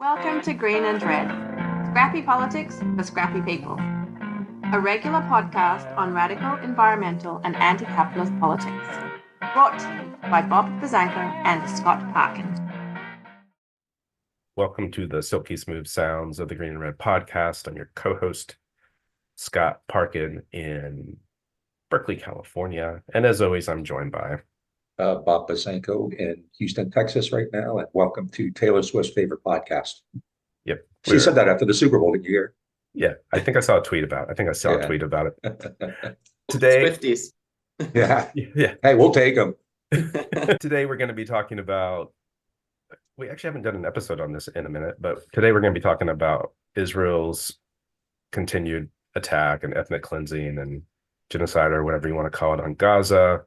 Welcome to Green and Red, scrappy politics for scrappy people, a regular podcast on radical environmental and anti-capitalist politics, brought to you by Bob Bazanko and Scott Parkin. Welcome to the silky smooth sounds of the Green and Red podcast. I'm your co-host, Scott Parkin in Berkeley, California. And as always, I'm joined by Bob Bazanko in Houston, Texas right now. And welcome to Taylor Swift's favorite podcast. Yep. She said that after the Super Bowl, did you hear? Yeah, I think I saw a tweet about it. Today. Swifties. Yeah. Yeah. Hey, we'll take them. Today we're going to be talking about, we actually haven't done an episode on this in a minute, but today we're going to be talking about Israel's continued attack and ethnic cleansing and genocide, or whatever you want to call it, on Gaza.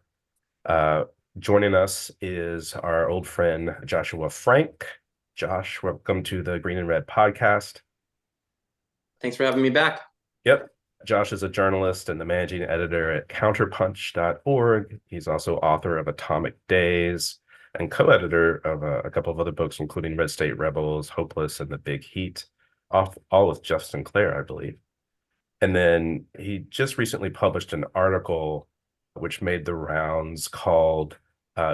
Joining us is our old friend, Joshua Frank. Josh, welcome to the Green and Red podcast. Thanks for having me back. Yep. Josh is a journalist and the managing editor at Counterpunch.org. He's also author of Atomic Days and co-editor of a couple of other books, including Red State Rebels, Hopeless, and The Big Heat, all with Justin Clare, I believe. And then he just recently published an article which made the rounds called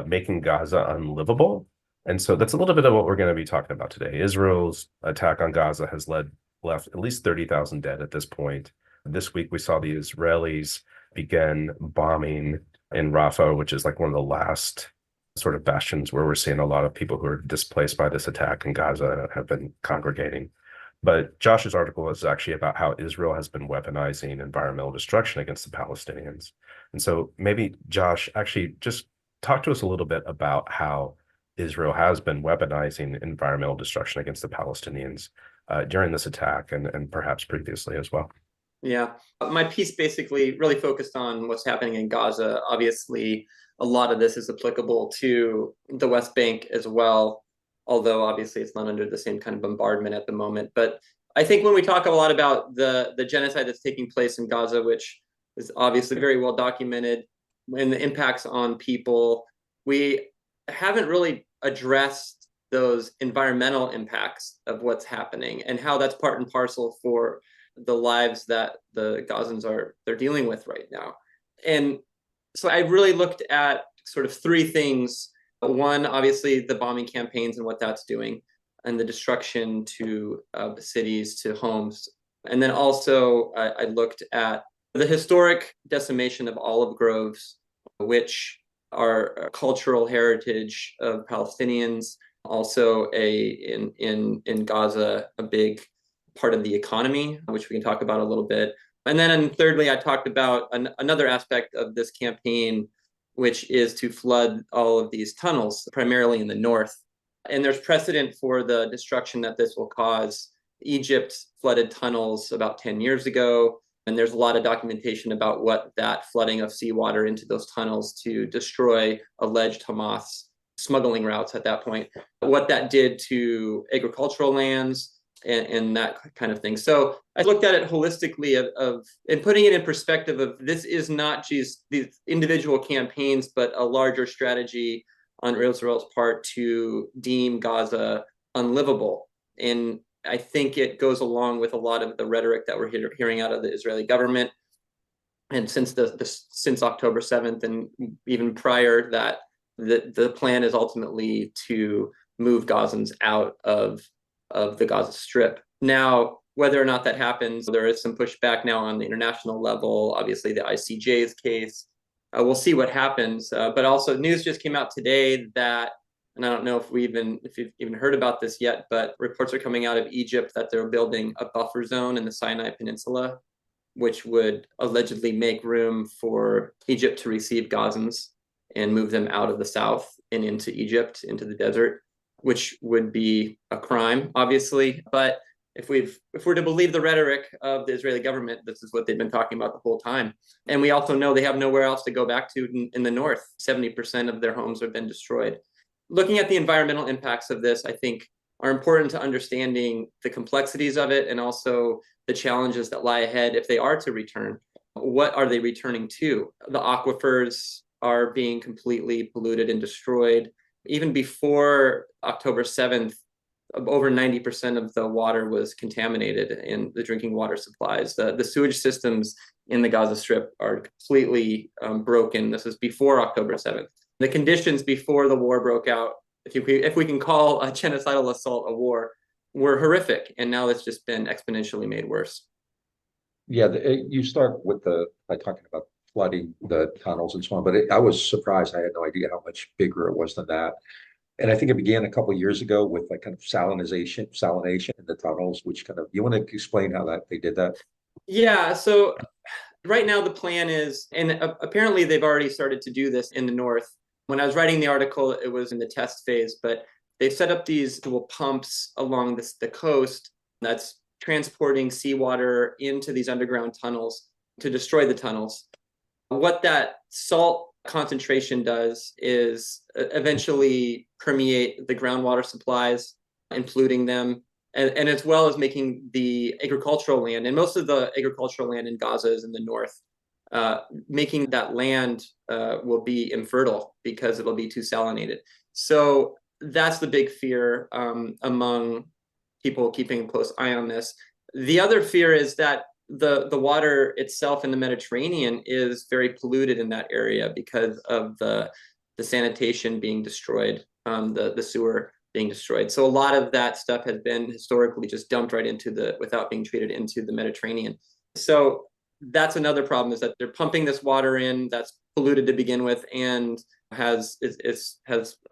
Making Gaza Unlivable. And so that's a little bit of what we're going to be talking about today. Israel's attack on Gaza has left at least 30,000 dead at this point. This week, we saw the Israelis begin bombing in Rafah, which is like one of the last sort of bastions where we're seeing a lot of people who are displaced by this attack in Gaza have been congregating. But Josh's article is actually about how Israel has been weaponizing environmental destruction against the Palestinians. And so maybe, Josh, actually just talk to us a little bit about how Israel has been weaponizing environmental destruction against the Palestinians during this attack and perhaps previously as well. Yeah, my piece basically really focused on what's happening in Gaza. Obviously, a lot of this is applicable to the West Bank as well, although obviously it's not under the same kind of bombardment at the moment. But I think when we talk a lot about the genocide that's taking place in Gaza, which is obviously very well documented, and the impacts on people, we haven't really addressed those environmental impacts of what's happening and how that's part and parcel for the lives that the Gazans they're dealing with right now. And so I really looked at sort of three things. One, obviously, the bombing campaigns and what that's doing, and the destruction to the cities, to homes. And then also I looked at the historic decimation of olive groves, which are a cultural heritage of Palestinians, also in Gaza, a big part of the economy, which we can talk about a little bit. And then thirdly, I talked about another aspect of this campaign, which is to flood all of these tunnels, primarily in the north. And there's precedent for the destruction that this will cause. Egypt flooded tunnels about 10 years ago. And there's a lot of documentation about what that flooding of seawater into those tunnels to destroy alleged Hamas smuggling routes at that point, what that did to agricultural lands and that kind of thing. So I looked at it holistically and putting it in perspective of this is not just these individual campaigns, but a larger strategy on Israel's part to deem Gaza unlivable. And I think it goes along with a lot of the rhetoric that we're hearing out of the Israeli government. And since October 7th and even prior that, the plan is ultimately to move Gazans out of the Gaza Strip. Now, whether or not that happens, there is some pushback now on the international level. Obviously, the ICJ's case. We'll see what happens. But also, news just came out today that, and I don't know if you've even heard about this yet, but reports are coming out of Egypt that they're building a buffer zone in the Sinai Peninsula, which would allegedly make room for Egypt to receive Gazans and move them out of the south and into Egypt, into the desert, which would be a crime, obviously. But if we're to believe the rhetoric of the Israeli government, this is what they've been talking about the whole time. And we also know they have nowhere else to go back to in the north. 70% of their homes have been destroyed. Looking at the environmental impacts of this, I think, are important to understanding the complexities of it and also the challenges that lie ahead if they are to return. What are they returning to? The aquifers are being completely polluted and destroyed. Even before October 7th, over 90% of the water was contaminated in the drinking water supplies. The sewage systems in the Gaza Strip are completely broken. This is before October 7th. The conditions before the war broke out, if we can call a genocidal assault a war, were horrific. And now it's just been exponentially made worse. Yeah, you start with by talking about flooding the tunnels and so on, but I was surprised. I had no idea how much bigger it was than that. And I think it began a couple of years ago with like kind of salination in the tunnels, which kind of, you want to explain how they did that? Yeah, so right now the plan is, and apparently they've already started to do this in the north. When I was writing the article, it was in the test phase, but they've set up these dual pumps along the coast that's transporting seawater into these underground tunnels to destroy the tunnels. What that salt concentration does is eventually permeate the groundwater supplies and polluting them, and as well as making the agricultural land, and most of the agricultural land in Gaza is in the north, making that land will be infertile because it'll be too salinated. So that's the big fear among people keeping a close eye on this. The other fear is that the water itself in the Mediterranean is very polluted in that area because of the sanitation being destroyed, the sewer being destroyed. So a lot of that stuff has been historically just dumped right into without being treated into the Mediterranean. So that's another problem, is that they're pumping this water in that's polluted to begin with and has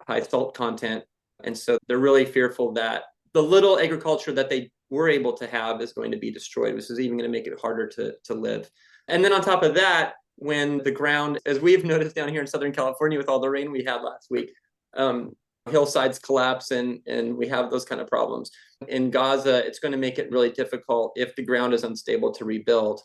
high salt content. And so they're really fearful that the little agriculture that they were able to have is going to be destroyed, which is even going to make it harder to live. And then on top of that, when the ground, as we've noticed down here in Southern California with all the rain we had last week, hillsides collapse and we have those kind of problems. In Gaza, it's going to make it really difficult if the ground is unstable to rebuild,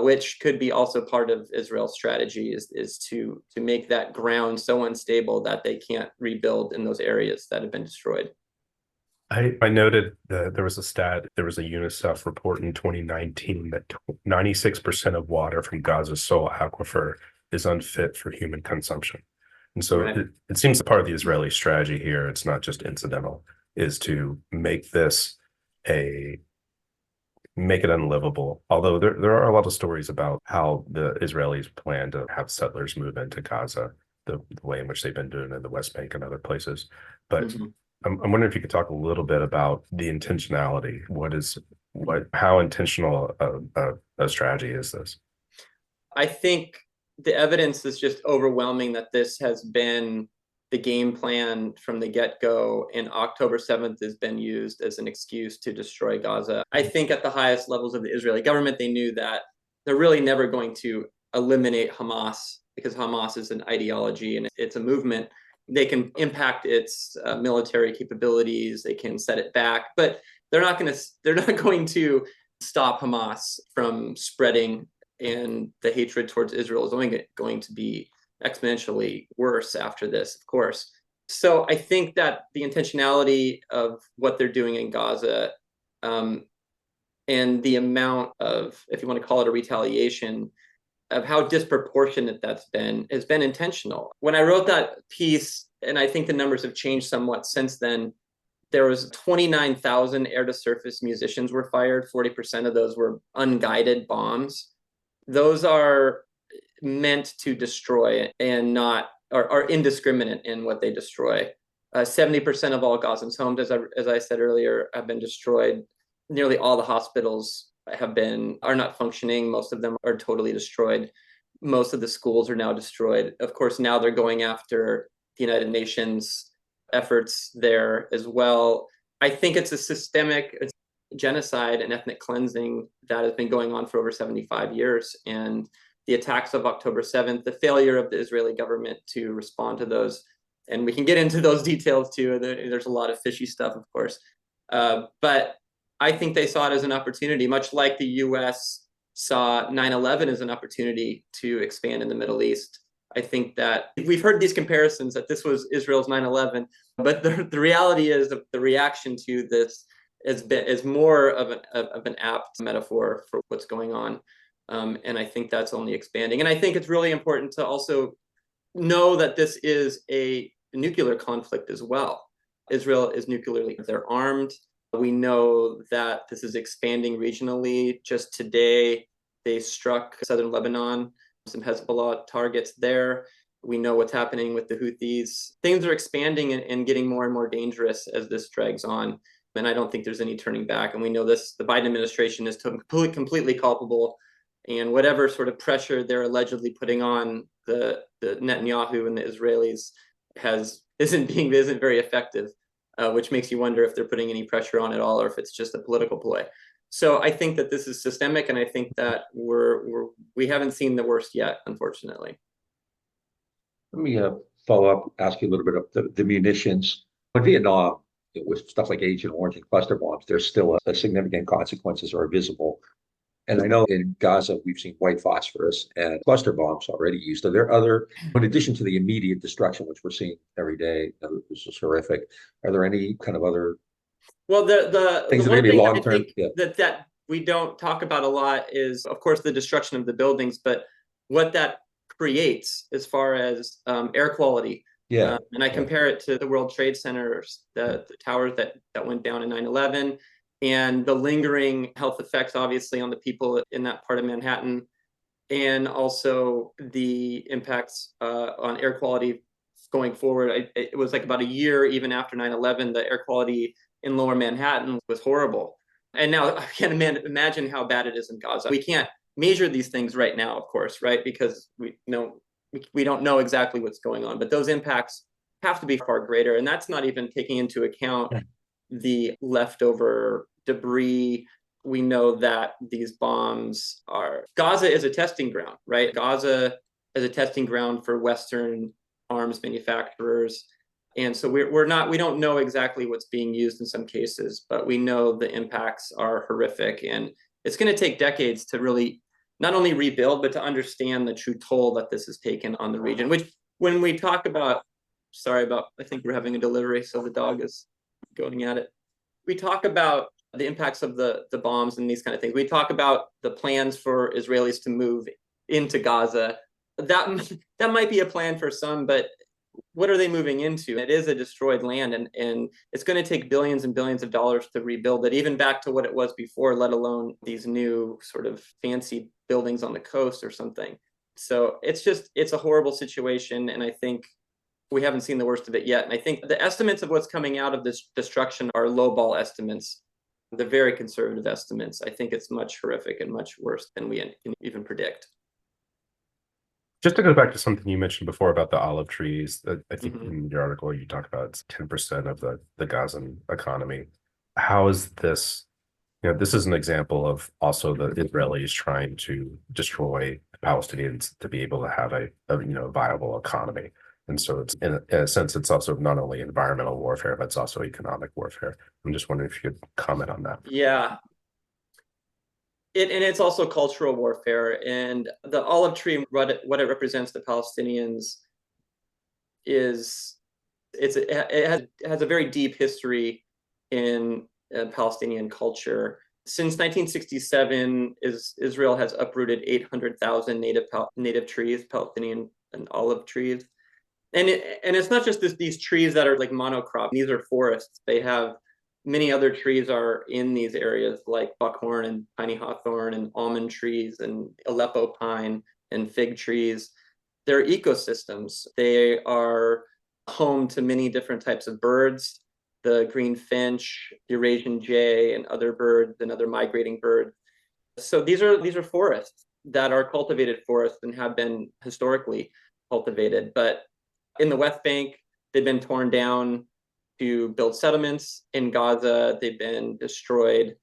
which could be also part of Israel's strategy, is to make that ground so unstable that they can't rebuild in those areas that have been destroyed. I noted that there was a UNICEF report in 2019 that 96% of water from Gaza's sole aquifer is unfit for human consumption. And so Right. it seems part of the Israeli strategy here, it's not just incidental, is to make it unlivable. Although there are a lot of stories about how the Israelis plan to have settlers move into Gaza, the way in which they've been doing it in the West Bank and other places. But I'm wondering if you could talk a little bit about the intentionality. How intentional a strategy is this? I think the evidence is just overwhelming that this has been the game plan from the get-go, and October 7th has been used as an excuse to destroy Gaza. I think at the highest levels of the Israeli government, they knew that they're really never going to eliminate Hamas, because Hamas is an ideology and it's a movement. They can impact its military capabilities, they can set it back, but they're not going to stop Hamas from spreading, and the hatred towards Israel is only going to be exponentially worse after this, of course. So I think that the intentionality of what they're doing in Gaza, and the amount of, if you want to call it a retaliation, of how disproportionate that's has been intentional. When I wrote that piece, and I think the numbers have changed somewhat since then, there was 29,000 air-to-surface munitions were fired. 40% of those were unguided bombs. Those are meant to destroy and are indiscriminate in what they destroy. 70% of all Gazans' homes, as I said earlier, have been destroyed. Nearly all the hospitals are not functioning. Most of them are totally destroyed. Most of the schools are now destroyed. Of course, now they're going after the United Nations efforts there as well. I think it's a systemic genocide and ethnic cleansing that has been going on for over 75 years. And the attacks of October 7th, the failure of the Israeli government to respond to those, and we can get into those details too. There's a lot of fishy stuff, of course. But I think they saw it as an opportunity, much like the US saw 9/11 as an opportunity to expand in the Middle East. I think that we've heard these comparisons that this was Israel's 9/11, but the reality is that the reaction to this is more of an apt metaphor for what's going on. And I think that's only expanding. And I think it's really important to also know that this is a nuclear conflict as well. Israel is nuclearly, they're armed. We know that this is expanding regionally. Just today, they struck southern Lebanon, some Hezbollah targets there. We know what's happening with the Houthis. Things are expanding and getting more and more dangerous as this drags on. And I don't think there's any turning back. And we know this, the Biden administration is completely culpable. And whatever sort of pressure they're allegedly putting on the Netanyahu and the Israelis isn't very effective, which makes you wonder if they're putting any pressure on at all, or if it's just a political ploy. So I think that this is systemic, and I think that we haven't seen the worst yet, unfortunately. Let me follow up, ask you a little bit of the munitions. In Vietnam, with stuff like Agent Orange and cluster bombs, there's still a significant consequences are visible. And I know in Gaza, we've seen white phosphorus and cluster bombs already used. Are there other, in addition to the immediate destruction, which we're seeing every day, this is horrific, are there any kind of other things that may be long-term? That we don't talk about a lot is, of course, the destruction of the buildings, but what that creates as far as air quality. Yeah. And I compare it to the World Trade Centers, the towers that went down in 9/11, and the lingering health effects, obviously, on the people in that part of Manhattan, and also the impacts on air quality going forward. It was like about a year even after 9/11, the air quality in lower Manhattan was horrible. And now I can't imagine how bad it is in Gaza. We can't measure these things right now, of course, right? Because we don't know exactly what's going on, but those impacts have to be far greater. And that's not even taking into account the leftover debris. We know that these bombs Gaza is a testing ground, right? Gaza is a testing ground for Western arms manufacturers. And so we don't know exactly what's being used in some cases, but we know the impacts are horrific. And it's going to take decades to really not only rebuild, but to understand the true toll that this has taken on the region, which when we talk about, I think we're having a delivery, so the dog is going at it. We talk about the impacts of the bombs and these kind of things. We talk about the plans for Israelis to move into Gaza. That might be a plan for some, but what are they moving into? It is a destroyed land, and it's going to take billions and billions of dollars to rebuild it, even back to what it was before, let alone these new sort of fancy buildings on the coast or something. So it's a horrible situation, and I think we haven't seen the worst of it yet. And I think the estimates of what's coming out of this destruction are lowball estimates. They're very conservative estimates. I think it's much horrific and much worse than we can even predict. Just to go back to something you mentioned before about the olive trees, I think in your article you talk about it's 10% of the Gazan economy. How is this? This is an example of also the Israelis trying to destroy Palestinians to be able to have a viable economy. And so it's in a sense, it's also not only environmental warfare, but it's also economic warfare. I'm just wondering if you could comment on that. Yeah. And it's also cultural warfare. And the olive tree, what it represents to Palestinians it has a very deep history in Palestinian culture. Since 1967, Israel has uprooted 800,000 native trees, Palestinian and olive trees. And it's not just these trees that are like monocrop. These are forests. They have many other trees are in these areas, like buckhorn and piney hawthorn and almond trees and Aleppo pine and fig trees. They're ecosystems. They are home to many different types of birds, the green finch, Eurasian jay, and other birds and other migrating birds. So these are forests that are cultivated forests and have been historically cultivated. But in the West Bank, they've been torn down to build settlements. In Gaza, they've been destroyed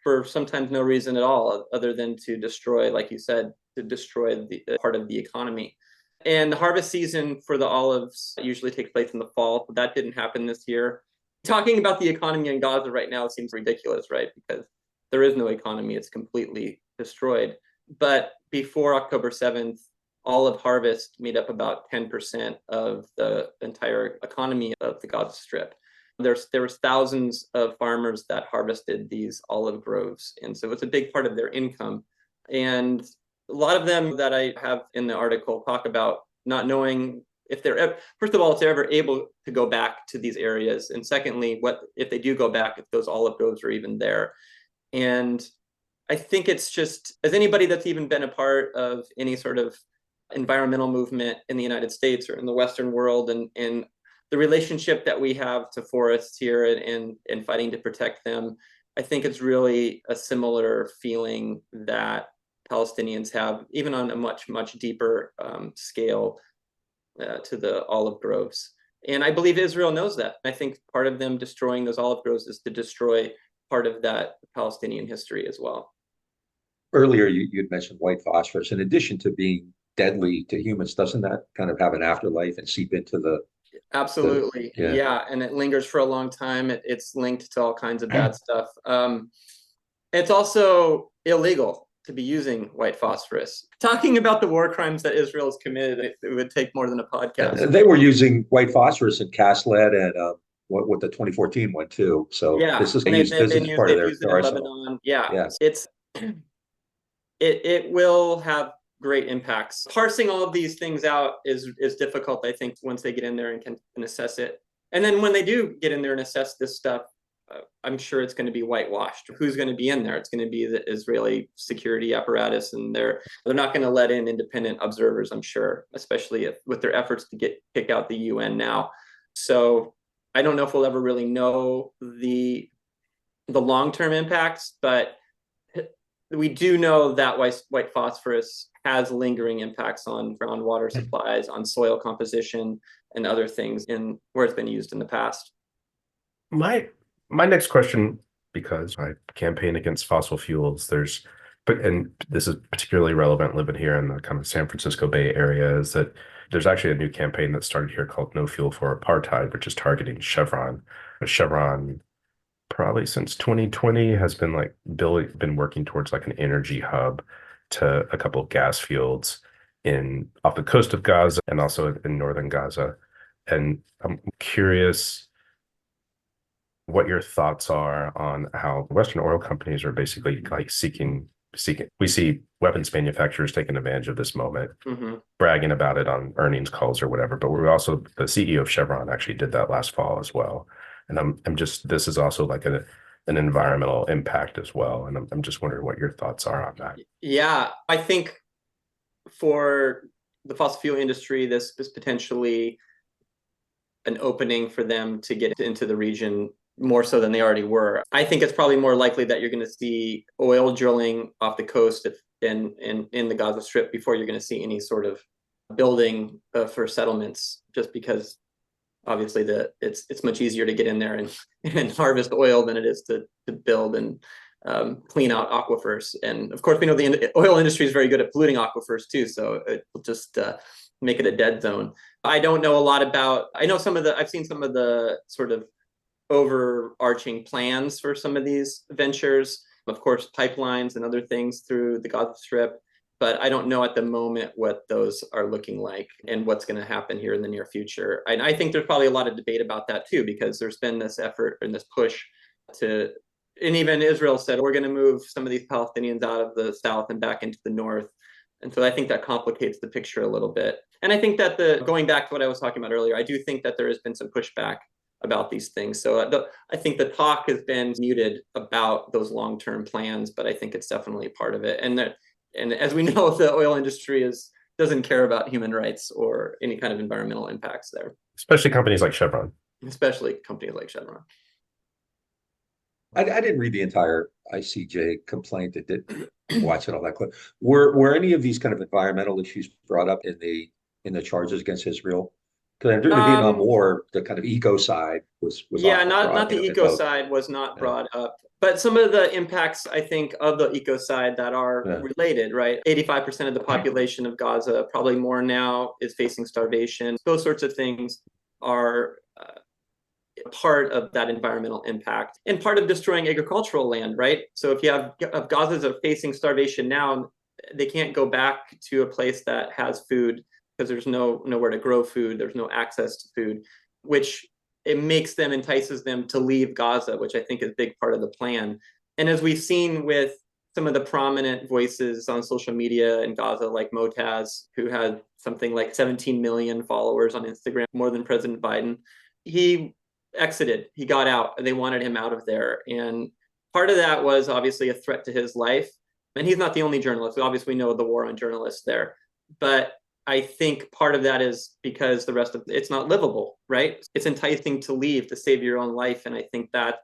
for sometimes no reason at all, other than to destroy, like you said, to destroy the part of the economy. And the harvest season for the olives usually takes place in the fall, but that didn't happen this year. Talking about the economy in Gaza right now seems ridiculous, right? Because there is no economy, it's completely destroyed. But before October 7th, olive harvest made up about 10% of the entire economy of the Gaza Strip. There was thousands of farmers that harvested these olive groves, and so it's a big part of their income. And a lot of them that I have in the article talk about not knowing if they're first of all, if they're ever able to go back to these areas, and secondly, what if they do go back, if those olive groves are even there. And I think it's just, as anybody that's even been a part of any sort of environmental movement in the United States or in the Western world, and the relationship that we have to forests here and fighting to protect them, I think it's really a similar feeling that Palestinians have, even on a much, much deeper scale, to the olive groves. And I believe Israel knows that. I think part of them destroying those olive groves is to destroy part of that Palestinian history as well. Earlier, you'd mentioned white phosphorus. In addition to being deadly to humans, doesn't that kind of have an afterlife and seep into the? Absolutely. Yeah. And it lingers for a long time. It's linked to all kinds of bad stuff. It's also illegal to be using white phosphorus. Talking about the war crimes that Israel has committed, it would take more than a podcast. They were using white phosphorus in cast lead and what the 2014 one too. So yeah, this is going to use this as part of their arsenal. Lebanon. Yeah. It's it will have great impacts. Parsing all of these things out is difficult, I think, once they get in there and can assess it. And then when they do get in there and assess this stuff, I'm sure it's going to be whitewashed. Who's going to be in there? It's going to be the Israeli security apparatus, and they're not going to let in independent observers, I'm sure, especially with their efforts to kick out the UN now. So I don't know if we'll ever really know the long-term impacts, but we do know that white phosphorus has lingering impacts on groundwater supplies, on soil composition, and other things in where it's been used in the past. My next question, because I campaign against fossil fuels, and this is particularly relevant living here in the kind of San Francisco Bay Area, is that there's actually a new campaign that started here called No Fuel for Apartheid, which is targeting Chevron. Chevron, probably since 2020, has been working towards like an energy hub to a couple of gas fields off the coast of Gaza and also in northern Gaza. And I'm curious what your thoughts are on how Western oil companies are basically like seeking. We see weapons manufacturers taking advantage of this moment, bragging about it on earnings calls or whatever. But the CEO of Chevron actually did that last fall as well. And this is also like an environmental impact as well. And I'm just wondering what your thoughts are on that. Yeah, I think for the fossil fuel industry, this is potentially an opening for them to get into the region more so than they already were. I think it's probably more likely that you're going to see oil drilling off the coast in the Gaza Strip before you're going to see any sort of building for settlements, just because obviously it's much easier to get in there and harvest oil than it is to build and clean out aquifers. And of course, we know the oil industry is very good at polluting aquifers too, so it will just make it a dead zone. I don't know a lot about. I've seen some of the sort of overarching plans for some of these ventures, of course, pipelines and other things through the Gaza Strip. But I don't know at the moment what those are looking like and what's going to happen here in the near future. And I think there's probably a lot of debate about that too, because there's been this effort and this push and even Israel said, we're going to move some of these Palestinians out of the south and back into the north. And so I think that complicates the picture a little bit. And I think that going back to what I was talking about earlier, I do think that there has been some pushback about these things. So I think the talk has been muted about those long-term plans, but I think it's definitely part of it. And as we know, the oil industry doesn't care about human rights or any kind of environmental impacts there. Especially companies like Chevron. I didn't read the entire ICJ complaint. I didn't watch it all that close. Were any of these kind of environmental issues brought up in the charges against Israel? Because during the Vietnam War, the kind of eco side was not the eco side was not brought up, but some of the impacts, I think, of the eco side that are related, right? 85% of the population of Gaza, probably more now, is facing starvation. Those sorts of things are part of that environmental impact and part of destroying agricultural land, right? So if you have Gazans are facing starvation now, they can't go back to a place that has food, because there's nowhere to grow food, there's no access to food, which entices them to leave Gaza, which I think is a big part of the plan. And as we've seen with some of the prominent voices on social media in Gaza, like Motaz, who had something like 17 million followers on Instagram, more than President Biden. He exited, he got out, they wanted him out of there. And part of that was obviously a threat to his life. And he's not the only journalist. Obviously, we know the war on journalists there. But I think part of that is because the rest of it's not livable, right? It's enticing to leave, to save your own life. And I think that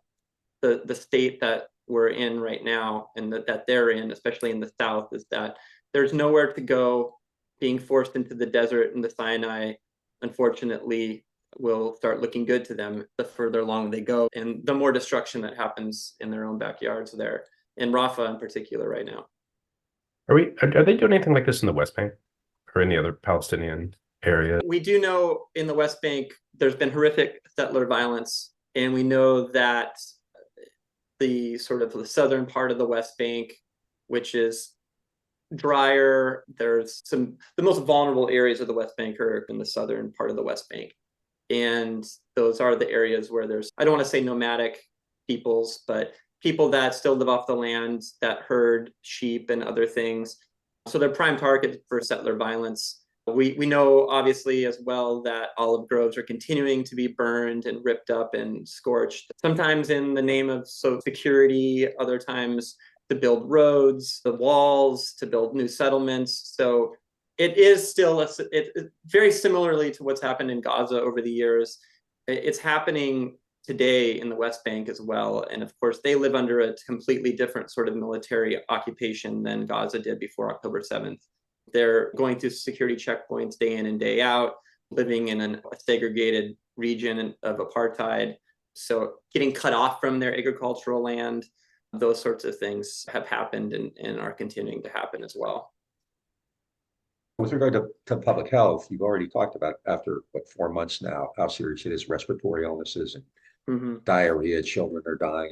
the state that we're in right now and that they're in, especially in the South, is that there's nowhere to go. Being forced into the desert and the Sinai, unfortunately, will start looking good to them the further along they go and the more destruction that happens in their own backyards there, in Rafah in particular right now. Are they doing anything like this in the West Bank or any other Palestinian area? We do know in the West Bank, there's been horrific settler violence, and we know that the sort of the southern part of the West Bank, which is drier, the most vulnerable areas of the West Bank are in the southern part of the West Bank. And those are the areas where there's, I don't want to say nomadic peoples, but people that still live off the land, that herd sheep and other things. So they're prime targets for settler violence. We know obviously as well that olive groves are continuing to be burned and ripped up and scorched, sometimes in the name of security, other times to build roads, the walls, to build new settlements. So it is still very similarly to what's happened in Gaza over the years. It's happening today in the West Bank as well. And of course, they live under a completely different sort of military occupation than Gaza did before October 7th. They're going through security checkpoints day in and day out, living in a segregated region of apartheid. So getting cut off from their agricultural land, those sorts of things have happened and are continuing to happen as well. With regard to public health, you've already talked about after 4 months now, how serious it is, respiratory illnesses and diarrhea, children are dying.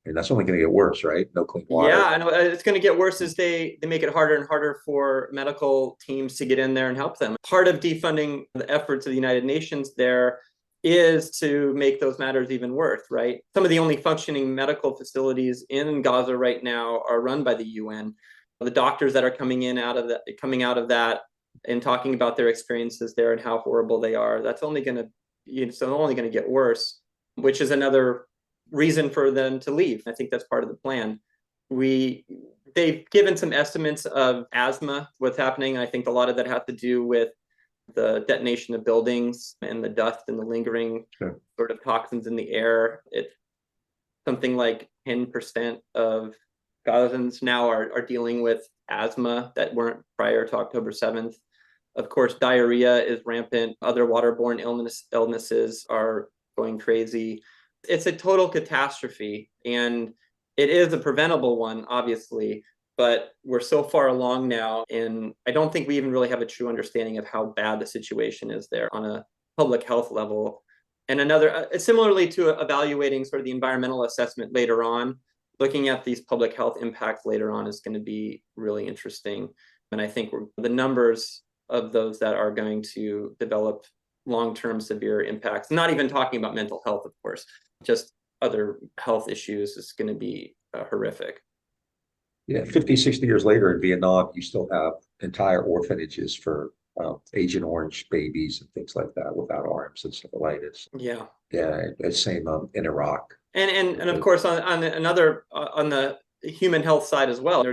And that's only going to get worse, right? No clean water. Yeah, I know it's going to get worse as they make it harder and harder for medical teams to get in there and help them. Part of defunding the efforts of the United Nations there is to make those matters even worse, right? Some of the only functioning medical facilities in Gaza right now are run by the UN. The doctors that are coming out of that and talking about their experiences there and how horrible they are, that's only going to get worse, which is another reason for them to leave. I think that's part of the plan. They've given some estimates of asthma, what's happening. I think a lot of that has to do with the detonation of buildings and the dust and the lingering sort of toxins in the air. It's something like 10% of Gazans now are dealing with asthma that weren't prior to October 7th. Of course, diarrhea is rampant. Other waterborne illnesses are going crazy. It's a total catastrophe, and it is a preventable one, obviously, but we're so far along now, and I don't think we even really have a true understanding of how bad the situation is there on a public health level. And similarly to evaluating sort of the environmental assessment later on, looking at these public health impacts later on is going to be really interesting. And I think the numbers of those that are going to develop long-term severe impacts, not even talking about mental health, of course, just other health issues, is going to be horrific. Yeah, 50, 60 years later in Vietnam, you still have entire orphanages for Agent Orange babies and things like that without arms and encephalitis. Yeah. Yeah, same in Iraq. And of course, on the human health side as well,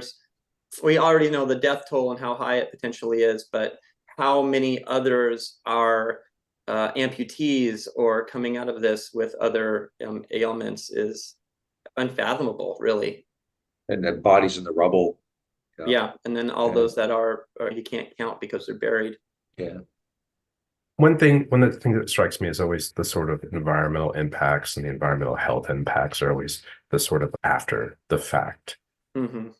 we already know the death toll and how high it potentially is, but how many others are amputees or coming out of this with other ailments is unfathomable, really. And then bodies in the rubble. Yeah, and then all those that are you can't count because they're buried. Yeah. One of the things that strikes me is always the sort of environmental impacts, and the environmental health impacts are always the sort of after the fact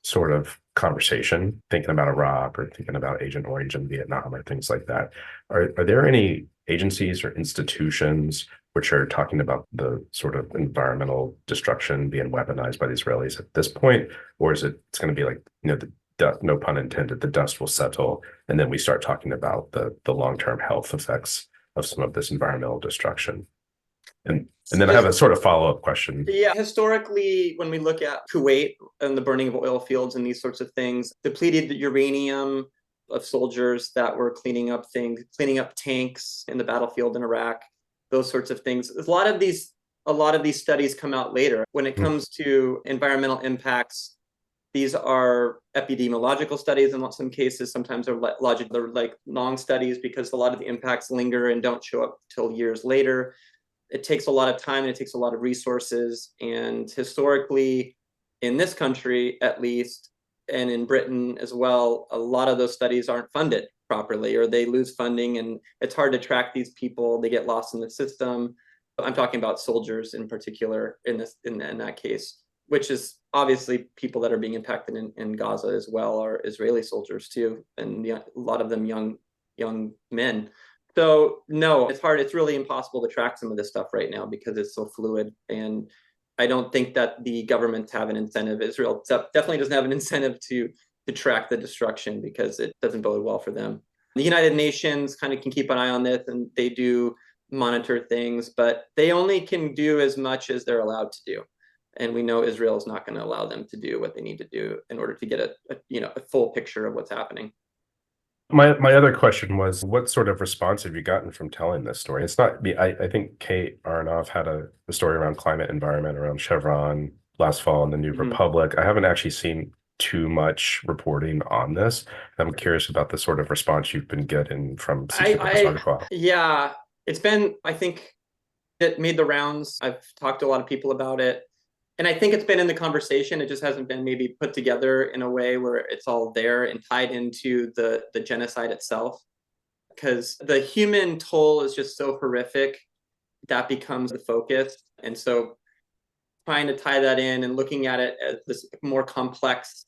sort of conversation, thinking about Iraq or thinking about Agent Orange in Vietnam or things like that. Are there any agencies or institutions which are talking about the sort of environmental destruction being weaponized by the Israelis at this point? Or is it's going to be like, no pun intended, the dust will settle, and then we start talking about the long-term health effects of some of this environmental destruction? And then I have a sort of follow-up question. Yeah, historically, when we look at Kuwait and the burning of oil fields and these sorts of things, depleted uranium of soldiers that were cleaning up things, cleaning up tanks in the battlefield in Iraq, those sorts of things. A lot of these studies come out later. When it comes to environmental impacts, these are epidemiological studies in some cases. Sometimes they're like long studies because a lot of the impacts linger and don't show up till years later. It takes a lot of time and it takes a lot of resources. And historically, in this country, at least, and in Britain as well, a lot of those studies aren't funded properly, or they lose funding, and it's hard to track these people. They get lost in the system. I'm talking about soldiers in particular in that case, which is obviously people that are being impacted in Gaza as well are Israeli soldiers too, and a lot of them young men. So no, it's hard. It's really impossible to track some of this stuff right now because it's so fluid. And I don't think that the governments have an incentive. Israel definitely doesn't have an incentive to track the destruction because it doesn't bode well for them. The United Nations kind of can keep an eye on this, and they do monitor things, but they only can do as much as they're allowed to do. And we know Israel is not going to allow them to do what they need to do in order to get a full picture of what's happening. My other question was, what sort of response have you gotten from telling this story? It's not me. I think Kate Aronoff had a story around climate environment around Chevron last fall in the New Republic. I haven't actually seen too much reporting on this. I'm curious about the sort of response you've been getting from this article. Yeah, it's been, I think it made the rounds. I've talked to a lot of people about it. And I think it's been in the conversation. It just hasn't been maybe put together in a way where it's all there and tied into the genocide itself. Because the human toll is just so horrific, that becomes the focus. And so trying to tie that in and looking at it as this more complex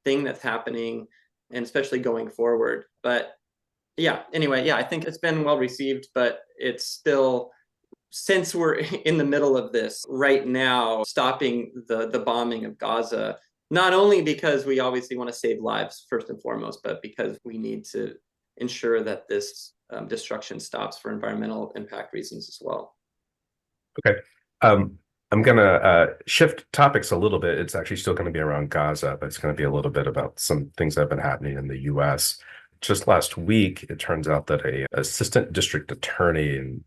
thing that's happening, and especially going forward. But yeah, anyway, yeah, I think it's been well received, but it's still, since we're in the middle of this right now, stopping the bombing of Gaza, not only because we obviously want to save lives first and foremost, but because we need to ensure that this destruction stops for environmental impact reasons as well. Okay. I'm going to shift topics a little bit. It's actually still going to be around Gaza, but it's going to be a little bit about some things that have been happening in the U.S. Just last week, it turns out that a assistant district attorney in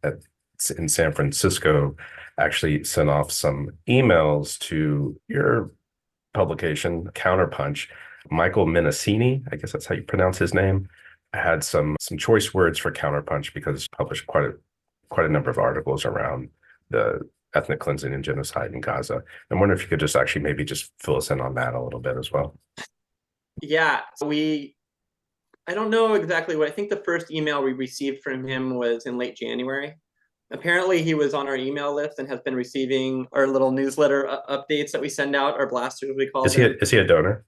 San Francisco actually sent off some emails to your publication, Counterpunch. Michael Menacini, I guess that's how you pronounce his name, had some choice words for Counterpunch because he published quite a number of articles around the ethnic cleansing and genocide in Gaza. I wonder if you could just actually maybe just fill us in on that a little bit as well. Yeah, I don't know exactly what, I think the first email we received from him was in late January. Apparently he was on our email list and has been receiving our little newsletter updates that we send out, our blasters, we call them. Is he a donor?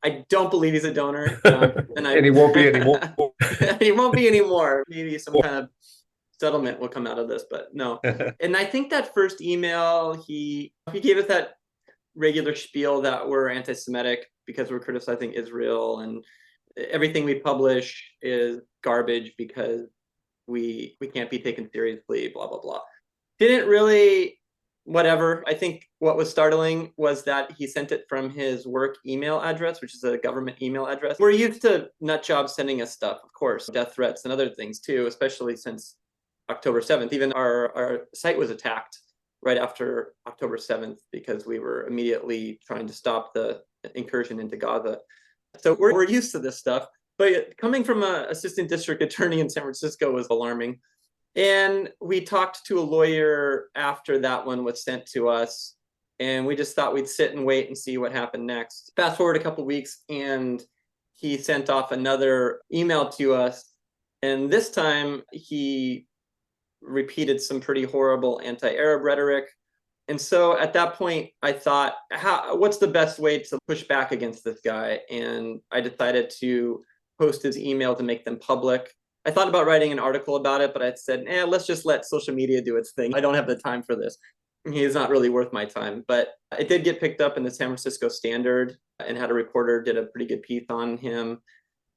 I don't believe he's a donor. And he won't be anymore. He won't be anymore. Maybe some kind of settlement will come out of this, but no. And I think that first email, he gave us that regular spiel that we're anti-Semitic because we're criticizing Israel and everything we publish is garbage because we can't be taken seriously, blah, blah, blah. Didn't really, whatever. I think what was startling was that he sent it from his work email address, which is a government email address. We're used to nut jobs sending us stuff, of course, death threats and other things too, especially since October 7th. Even our site was attacked right after October 7th because we were immediately trying to stop the incursion into Gaza. So we're used to this stuff. But coming from an assistant district attorney in San Francisco was alarming. And we talked to a lawyer after that one was sent to us, and we just thought we'd sit and wait and see what happened next. Fast forward a couple of weeks, and he sent off another email to us. And this time he repeated some pretty horrible anti-Arab rhetoric. And so at that point, I thought, what's the best way to push back against this guy? And I decided to post his email to make them public. I thought about writing an article about it, but I said, let's just let social media do its thing. I don't have the time for this. He is not really worth my time. But it did get picked up in the San Francisco Standard and had a reporter did a pretty good piece on him.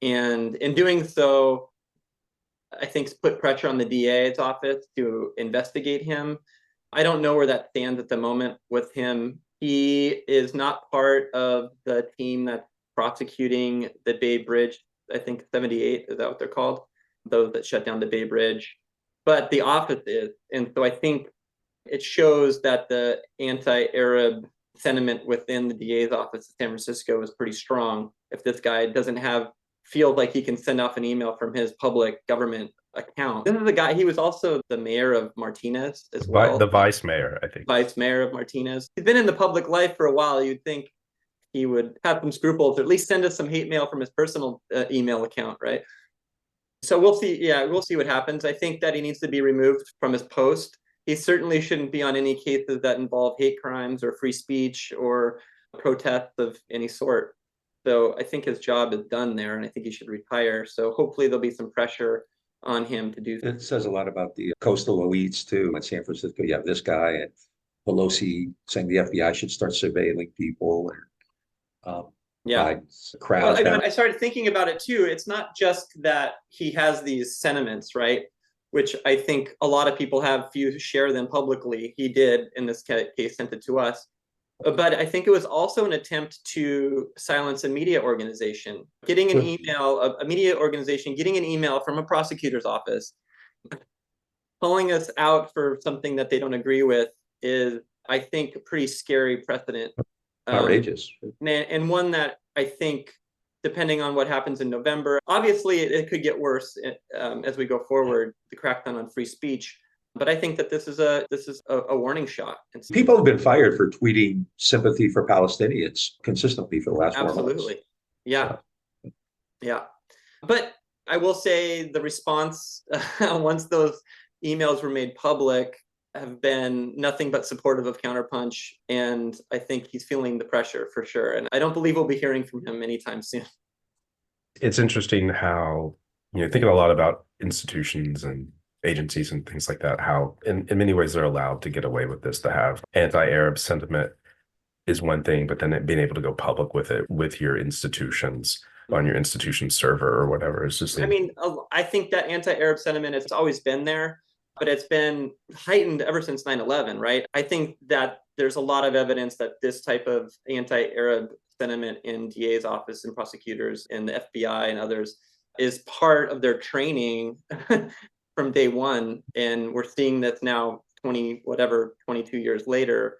And in doing so, I think put pressure on the DA's office to investigate him. I don't know where that stands at the moment with him. He is not part of the team that's prosecuting the Bay Bridge, I think 78, is that what they're called? Those that shut down the Bay Bridge. But the office is. And so I think it shows that the anti-Arab sentiment within the DA's office in San Francisco is pretty strong. If this guy doesn't feel like he can send off an email from his public government account. This is the guy, he was also the mayor of Martinez as well. The vice mayor, I think. Vice mayor of Martinez. He's been in the public life for a while. You'd think he would have some scruples, or at least send us some hate mail from his personal email account, right? So we'll see. Yeah, we'll see what happens. I think that he needs to be removed from his post. He certainly shouldn't be on any cases that involve hate crimes or free speech or protests of any sort. So I think his job is done there, and I think he should retire. So hopefully there'll be some pressure on him to do that. It says a lot about the coastal elites too. In San Francisco, you have this guy and Pelosi saying the FBI should start surveilling people. And yeah, crowds. Well, I started thinking about it too. It's not just that he has these sentiments, right? Which I think a lot of people have. Few share them publicly. He did, in this case, sent it to us. But I think it was also an attempt to silence a media organization. Getting an email, a media organization, getting an email from a prosecutor's office, calling us out for something that they don't agree with is, I think, a pretty scary precedent. Outrageous. And one that I think, depending on what happens in November, obviously it could get worse as we go forward, the crackdown on free speech. But I think that this is a warning shot. People have been fired for tweeting sympathy for Palestinians consistently for the last 4 months. Absolutely. Yeah. Yeah. But I will say the response once those emails were made public have been nothing but supportive of Counterpunch. And I think he's feeling the pressure for sure. And I don't believe we'll be hearing from him anytime soon. It's interesting how, thinking a lot about institutions and agencies and things like that, how in many ways they're allowed to get away with this, to have anti-Arab sentiment is one thing, but then being able to go public with it with your institutions on your institution server or whatever is just. I mean, I think that anti-Arab sentiment has always been there, but it's been heightened ever since 9/11, right? I think that there's a lot of evidence that this type of anti-Arab sentiment in DA's office and prosecutors and the FBI and others is part of their training from day one. And we're seeing this now 22 years later,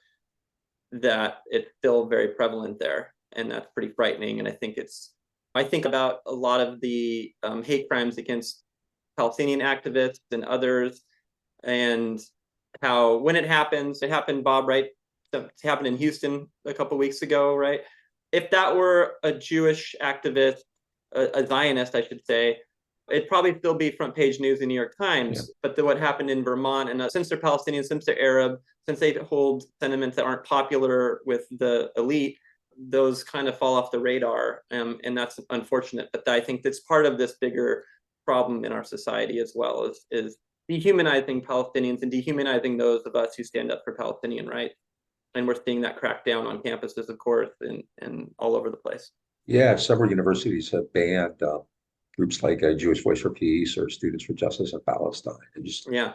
that it's still very prevalent there. And that's pretty frightening. And I think about a lot of the hate crimes against Palestinian activists and others, and how when it happened, Bob, right? It happened in Houston a couple of weeks ago, right? If that were a Jewish activist, a Zionist, I should say, it'd probably still be front page news in the New York Times. Yeah. But what happened in Vermont, and since they're Palestinian, since they're Arab, since they hold sentiments that aren't popular with the elite, those kind of fall off the radar. And that's unfortunate. But I think that's part of this bigger problem in our society as well, is dehumanizing Palestinians and dehumanizing those of us who stand up for Palestinian rights. And we're seeing that crackdown on campuses, of course, and all over the place. Yeah, several universities have banned groups like Jewish Voice for Peace or Students for Justice in Palestine. Yeah.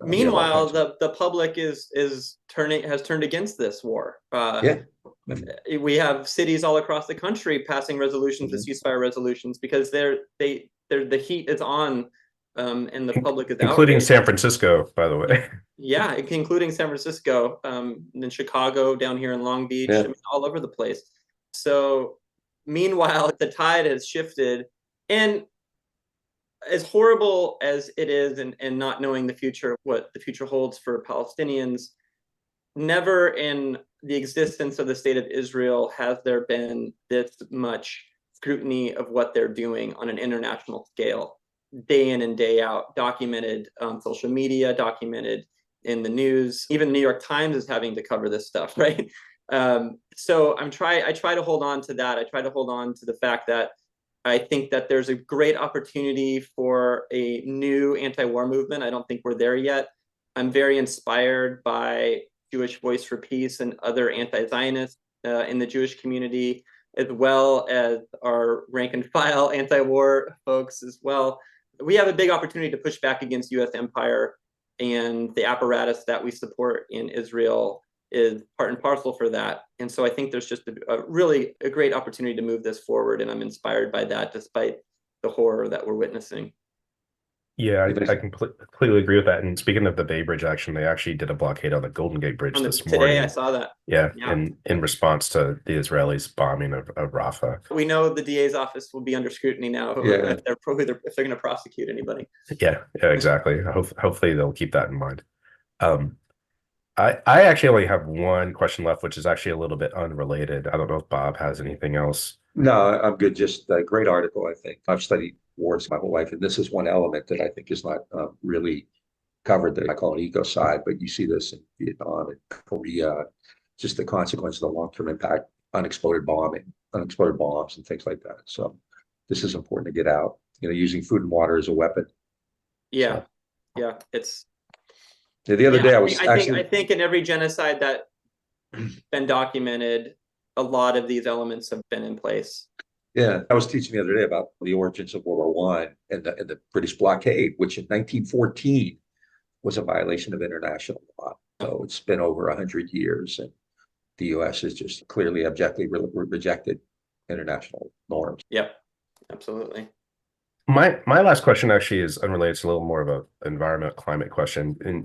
Meanwhile, the public has turned against this war. We have cities all across the country passing resolutions, the ceasefire resolutions, because the heat is on, and the public is including outraged. San Francisco, by the way. Yeah, including San Francisco, in Chicago, down here in Long Beach, I mean, all over the place. So meanwhile, the tide has shifted, and as horrible as it is, and not knowing the future, what the future holds for Palestinians, never in the existence of the state of Israel has there been this much scrutiny of what they're doing on an international scale, day in and day out, documented on social media, documented in the news. Even the New York Times is having to cover this stuff, right? So I try to hold on to that. I try to hold on to the fact that I think that there's a great opportunity for a new anti-war movement. I don't think we're there yet. I'm very inspired by Jewish Voice for Peace and other anti-Zionists in the Jewish community, as well as our rank and file anti-war folks as well. We have a big opportunity to push back against U.S. empire and the apparatus that we support in Israel is part and parcel for that. And so I think there's just a great opportunity to move this forward, and I'm inspired by that despite the horror that we're witnessing. Yeah, I completely agree with that. And speaking of the Bay Bridge action, they actually did a blockade on the Golden Gate Bridge this morning. Today I saw that. Yeah, in response to the Israelis' bombing of Rafah. We know the DA's office will be under scrutiny now if they're going to prosecute anybody. Yeah, exactly. Hopefully they'll keep that in mind. I actually only have one question left, which is actually a little bit unrelated. I don't know if Bob has anything else. No, I'm good. Just a great article, I think. I've studied wars my whole life, and this is one element that I think is not really covered, that I call an ecocide, but you see this in Vietnam and Korea, just the consequence of the long-term impact, unexploded bombs and things like that. So this is important to get out, using food and water as a weapon. Yeah. So. Yeah. It's the other day I think in every genocide that been documented, a lot of these elements have been in place. Yeah, I was teaching the other day about the origins of World War I and the British blockade, which in 1914 was a violation of international law. So it's been over 100 years, and the U.S. has just clearly, objectively rejected international norms. Yep, absolutely. My last question actually is unrelated. It's a little more of an environment climate question, and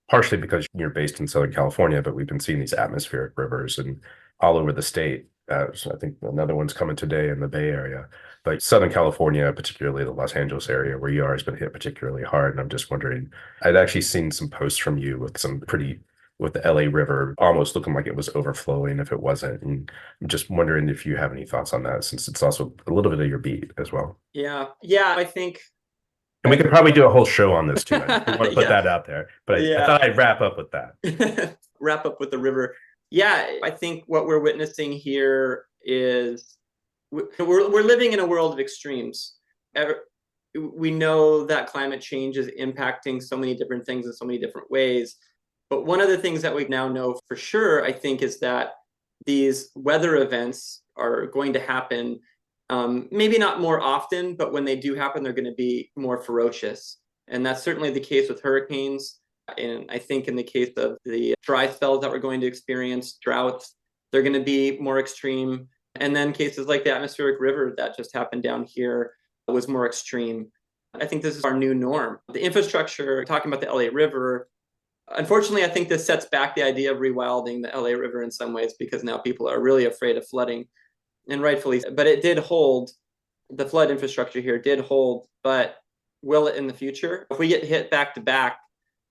partially because you're based in Southern California, but we've been seeing these atmospheric rivers and all over the state. So I think another one's coming today in the Bay Area, but Southern California, particularly the Los Angeles area where you are, has been hit particularly hard. And I'm just wondering, I'd actually seen some posts from you with the LA River almost looking like it was overflowing if it wasn't. And I'm just wondering if you have any thoughts on that, since it's also a little bit of your beat as well. Yeah, I think. And we could probably do a whole show on this too. I want to put that out there, but I thought I'd wrap up with that. Wrap up with the river. Yeah, I think what we're witnessing here is we're living in a world of extremes. We know that climate change is impacting so many different things in so many different ways. But one of the things that we now know for sure, I think, is that these weather events are going to happen, maybe not more often, but when they do happen, they're going to be more ferocious. And that's certainly the case with hurricanes. And I think in the case of the dry spells that we're going to experience, droughts, they're going to be more extreme. And then cases like the atmospheric river that just happened down here was more extreme. I think this is our new norm. The infrastructure, talking about the LA River, unfortunately, I think this sets back the idea of rewilding the LA River in some ways, because now people are really afraid of flooding, and rightfully. But it did hold, the flood infrastructure here did hold, but will it in the future? If we get hit back to back,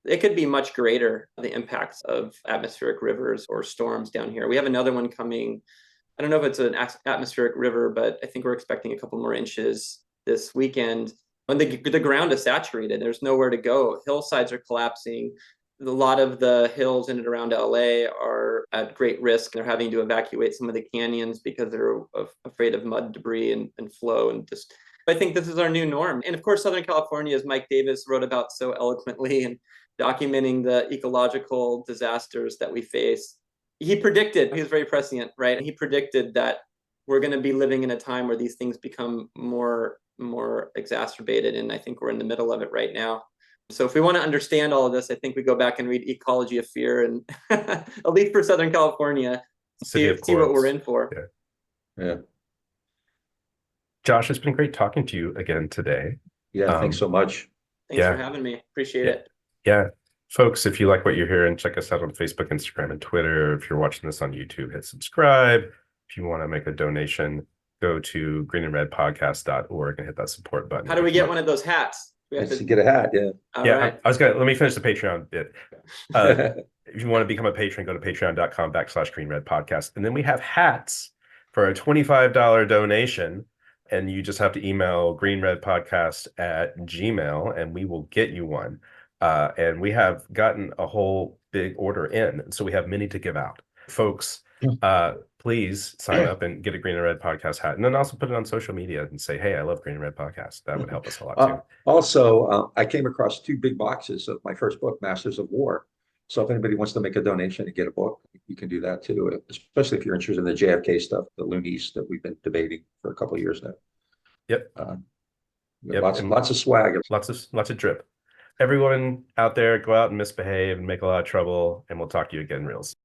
it could be much greater, the impacts of atmospheric rivers or storms down here. We have another one coming. I don't know if it's an atmospheric river, but I think we're expecting a couple more inches this weekend. When the ground is saturated, there's nowhere to go. Hillsides are collapsing. A lot of the hills in and around LA are at great risk. They're having to evacuate some of the canyons because they're afraid of mud debris and flow. And just, I think this is our new norm. And of course, Southern California, as Mike Davis wrote about so eloquently and documenting the ecological disasters that we face, he was very prescient, right? He predicted that we're going to be living in a time where these things become more exacerbated. And I think we're in the middle of it right now. So if we want to understand all of this, I think we go back and read Ecology of Fear, and at least for Southern California, see what we're in for. Yeah. Josh, it's been great talking to you again today. Yeah, thanks so much. Thanks for having me. Appreciate it. Yeah. Folks, if you like what you're hearing, check us out on Facebook, Instagram, and Twitter. If you're watching this on YouTube, hit subscribe. If you want to make a donation, go to greenandredpodcast.org and hit that support button. How do we get one of those hats? We have to get a hat, yeah. Right. Let me finish the Patreon bit. If you want to become a patron, go to patreon.com/greenredpodcast. And then we have hats for a $25 donation. And you just have to email greenredpodcast@gmail.com and we will get you one. And we have gotten a whole big order in. So we have many to give out. Folks, please sign up and get a Green and Red Podcast hat. And then also put it on social media and say, hey, I love Green and Red Podcast. That would help us a lot too. Also, I came across 2 big boxes of my first book, Masters of War. So if anybody wants to make a donation and get a book, you can do that too, especially if you're interested in the JFK stuff, the loonies that we've been debating for a couple of years now. Yep. Lots of swag. Lots of drip. Everyone out there, go out and misbehave and make a lot of trouble, and we'll talk to you again real soon.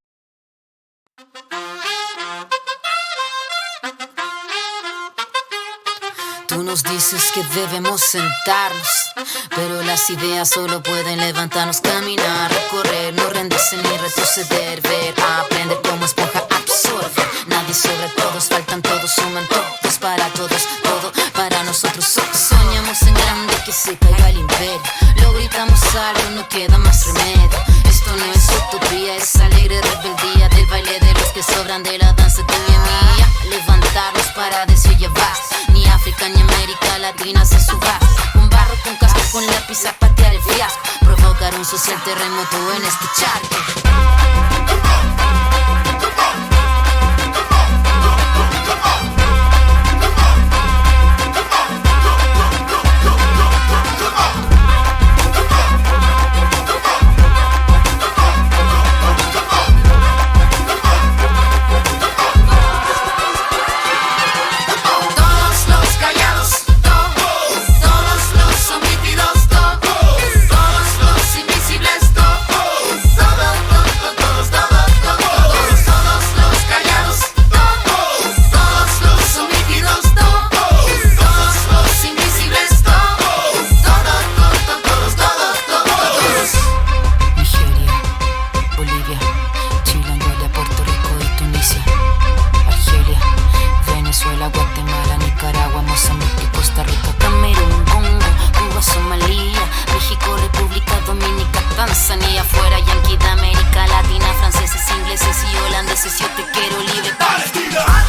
Tú nos dices que debemos sentarnos, pero las ideas solo pueden levantarnos, caminar, recorrer, no rendirse ni retroceder, ver, aprender como esponja absorbe. Nadie sobre todos, faltan todos, suman todos para todos, todo para nosotros. Soñamos en grande que se caiga el imperio, lo gritamos alto, no queda más remedio. Esto no es utopía, es alegre rebeldía del baile de los que sobran de la danza tuya y mía. Levantarnos para decir ya basta, ni África ni América Latina se suba. Con barro, con casco, con lápiz a patear el fiasco, provocar un social terremoto en este charco. Tanzania, fuera yanqui de América Latina, franceses, ingleses y holandeses, yo te quiero libre, Palestina.